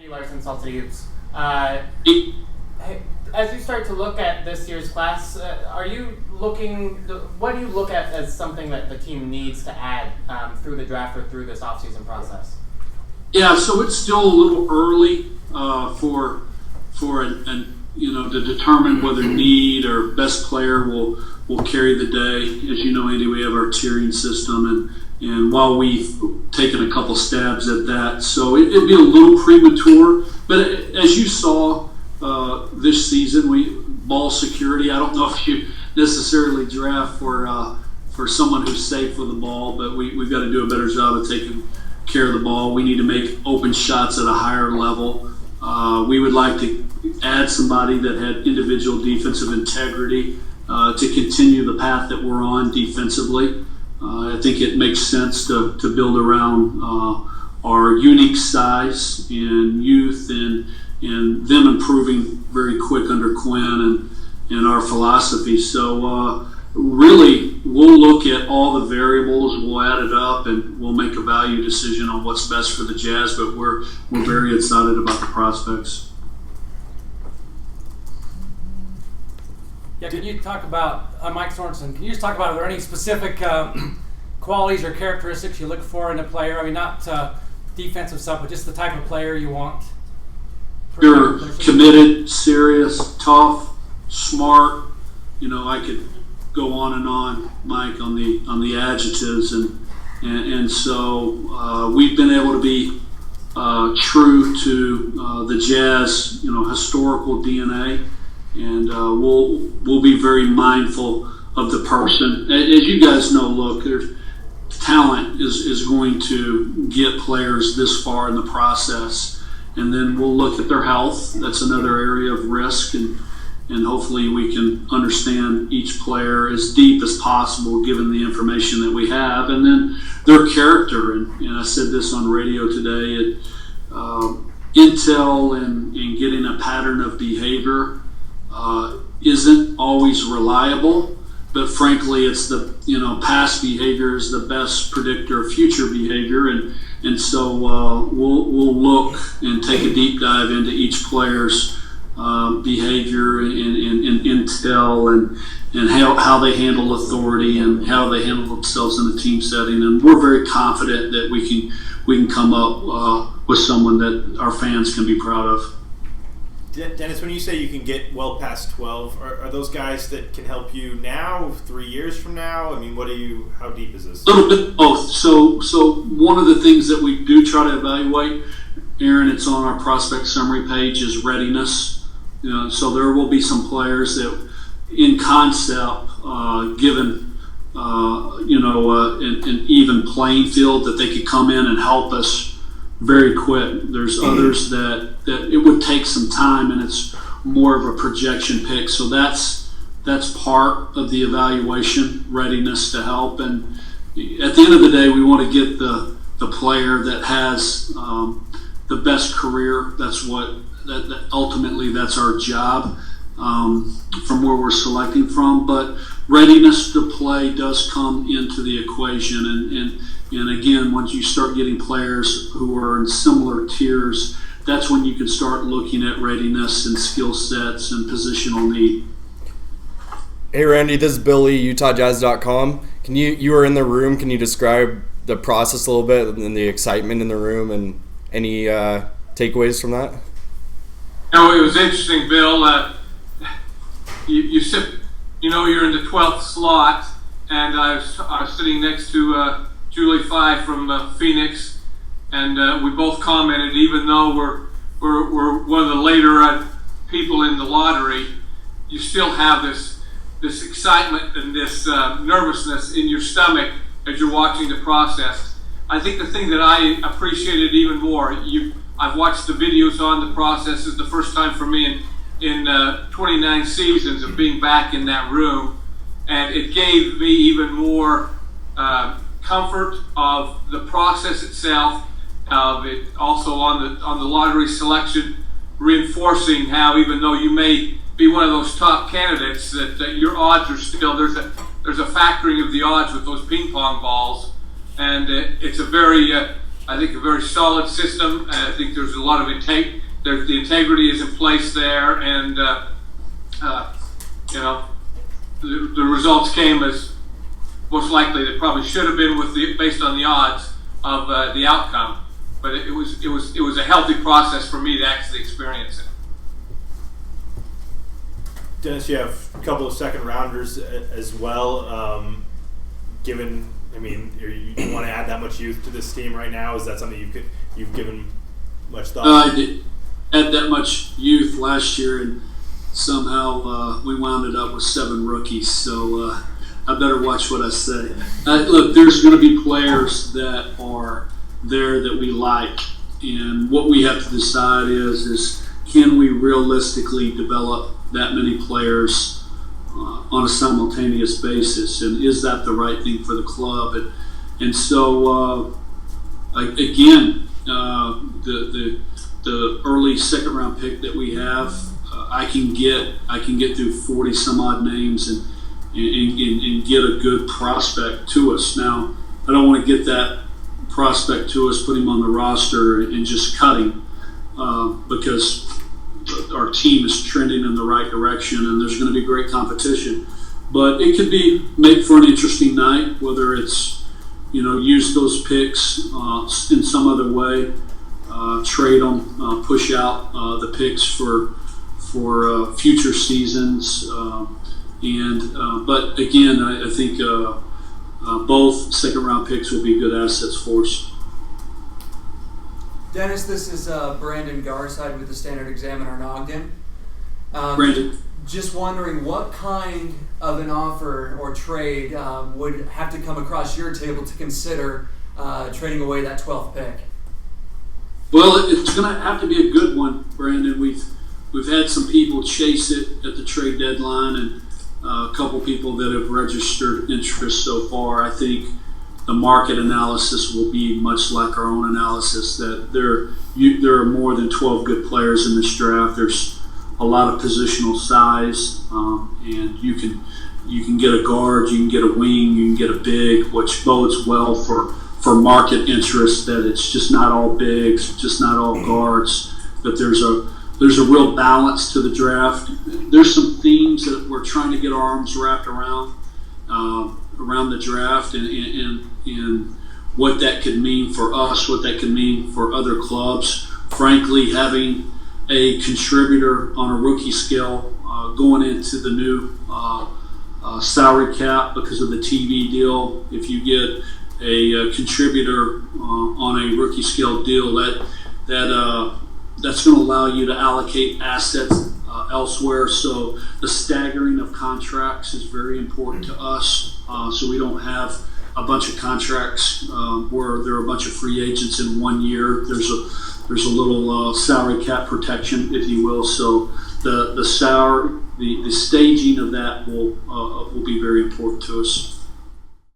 Larson, Salty Utes. As you start to look at this year's class, what do you look at as something that the team needs to add through the draft or through this offseason process? Yeah, so it's still a little early for to determine whether need or best player will carry the day. As you know, Andy, we have our tiering system, and while we've taken a couple stabs at that, so it'd be a little premature. But as you saw this season, ball security. I don't know if you necessarily draft for someone who's safe with the ball, but we've got to do a better job of taking care of the ball. We need to make open shots at a higher level. We would like to add somebody that had individual defensive integrity to continue the path that we're on defensively. I think it makes sense to build around our unique size and youth and them improving very quick under Quinn and our philosophy. So really, we'll look at all the variables, we'll add it up, and we'll make a value decision on what's best for the Jazz, but we're very excited about the prospects. Yeah, can you talk about, Mike Sorensen, can you just talk about, are there any specific qualities or characteristics you look for in a player? I mean, not defensive stuff, but just the type of player you want. You're committed, serious, tough, smart. I could go on, Mike, on the adjectives, and so we've been able to be true to the Jazz, historical DNA, and we'll be very mindful of the person. As you guys know, look, talent is going to get players this far in the process, and then we'll look at their health. That's another area of risk, and hopefully we can understand each player as deep as possible given the information that we have, and then their character. And I said this on radio today, intel and getting a pattern of behavior isn't always reliable, but frankly it's the past behavior is the best predictor of future behavior, and so we'll look and take a deep dive into each player's behavior and intel and how they handle authority and how they handle themselves in a team setting, and we're very confident that we can come up with someone that our fans can be proud of. Dennis, when you say you can get well past 12, are those guys that can help you now, 3 years from now? I mean, how deep is this? A little bit both. So one of the things that we do try to evaluate, Aaron, it's on our prospect summary page, is readiness. So there will be some players that, in concept, given an even playing field, that they could come in and help us very quick. There's others that it would take some time, and it's more of a projection pick. So that's part of the evaluation, readiness to help. And at the end of the day, we want to get the player that has the best career. That ultimately that's our job from where we're selecting from. But readiness to play does come into the equation, and again, once you start getting players who are in similar tiers, that's when you can start looking at readiness and skill sets and positional need. Hey Randy, this is Billy, UtahJazz.com. You were in the room, can you describe the process a little bit and the excitement in the room and any takeaways from that? It was interesting, Bill. You sit, you're in the 12th slot, and I was sitting next to Julie Phi from Phoenix, and we both commented, even though we're one of the later people in the lottery, you still have this excitement and this nervousness in your stomach as you're watching the process. I think the thing that I appreciated even more, I've watched the videos on the process. It's the first time for me in 29 seasons of being back in that room, and it gave me even more comfort of the process itself, of it also on the lottery selection, reinforcing how even though you may be one of those top candidates, that your odds are still, there's a factoring of the odds with those ping pong balls, and it's a very I think, a very solid system. I think there's a lot of the integrity is in place there, and the results came as most likely they probably should have been based on the odds of the outcome. But it was a healthy process for me to actually experience it. Dennis, you have a couple of second rounders as well. Given, I mean, you want to add that much youth to this team right now? Is that something you've given much thought? I did add that much youth last year, and somehow we wound it up with 7 rookies. So I better watch what I say. Look, there's going to be players that are there that we like, and what we have to decide is can we realistically develop that many players on a simultaneous basis, and is that the right thing for the club? And so again, the early second round pick that we have, I can get through 40 some odd names and get a good prospect to us. Now, I don't want to get that prospect to us, put him on the roster and just cut him because our team is trending in the right direction and there's going to be great competition. But it could make for an interesting night, whether it's, use those picks in some other way, trade them, push out the picks for future seasons. But again, I think both second round picks will be good assets for us. Dennis, this is Brandon Garside with the Standard Examiner in Ogden. Brandon. Just wondering what kind of an offer or trade would have to come across your table to consider trading away that 12th pick? Well, it's going to have to be a good one, Brandon. We've had some people chase it at the trade deadline, and a couple people that have registered interest so far. I think the market analysis will be much like our own analysis, that there are more than 12 good players in this draft. There's a lot of positional size, and you can get a guard, you can get a wing, you can get a big, which bodes well for market interest, that it's just not all bigs, just not all guards, that there's a real balance to the draft. There's some themes that we're trying to get our arms wrapped around the draft and what that could mean for us, what that could mean for other clubs. Frankly, having a contributor on a rookie scale going into the new salary cap because of the TV deal, if you get a contributor on a rookie scale deal, that's going to allow you to allocate assets elsewhere. So the staggering of contracts is very important to us, so we don't have a bunch of contracts where there are a bunch of free agents in 1 year. There's a little salary cap protection, if you will. So the staging of that will be very important to us.